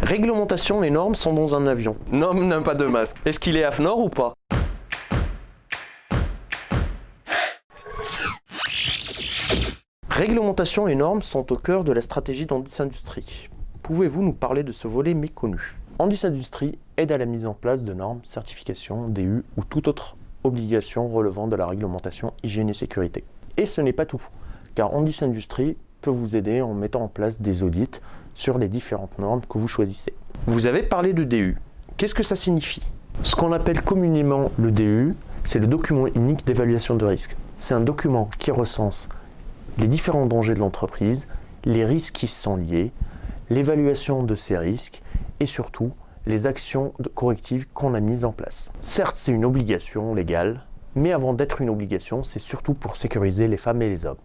Réglementation et normes sont dans un avion. L'homme n'a pas de masque. Est-ce qu'il est AFNOR ou pas? Réglementation et normes sont au cœur de la stratégie d'Andis Industrie. Pouvez-vous nous parler de ce volet méconnu? Andis Industrie aide à la mise en place de normes, certifications, DU ou toute autre obligation relevant de la réglementation hygiène et sécurité. Et ce n'est pas tout, car Andis Industrie peut vous aider en mettant en place des audits sur les différentes normes que vous choisissez. Vous avez parlé de DU. Qu'est-ce que ça signifie? Ce qu'on appelle communément le DU, c'est le document unique d'évaluation de risque. C'est un document qui recense les différents dangers de l'entreprise, les risques qui y sont liés, l'évaluation de ces risques et surtout les actions correctives qu'on a mises en place. Certes, c'est une obligation légale, mais avant d'être une obligation, c'est surtout pour sécuriser les femmes et les hommes.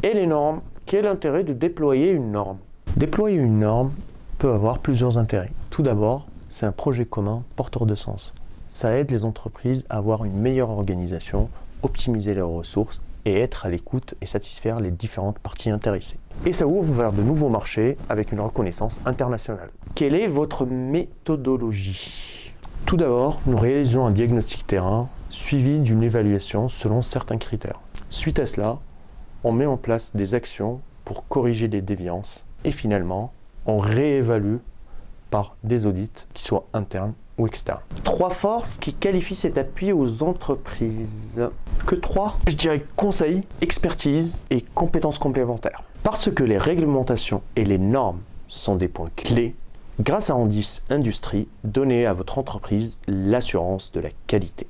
Et les normes, quel est l'intérêt de déployer une norme? Déployer une norme peut avoir plusieurs intérêts. Tout d'abord, c'est un projet commun porteur de sens. Ça aide les entreprises à avoir une meilleure organisation, optimiser leurs ressources et être à l'écoute et satisfaire les différentes parties intéressées. Et ça ouvre vers de nouveaux marchés avec une reconnaissance internationale. Quelle est votre méthodologie? Tout d'abord, nous réalisons un diagnostic terrain suivi d'une évaluation selon certains critères. Suite à cela, on met en place des actions pour corriger les déviances et finalement, on réévalue par des audits qui soient internes ou externes. 3 forces qui qualifient cet appui aux entreprises. Que 3? Je dirais conseil, expertise et compétences complémentaires. Parce que les réglementations et les normes sont des points clés, grâce à Andis Industrie, donnez à votre entreprise l'assurance de la qualité.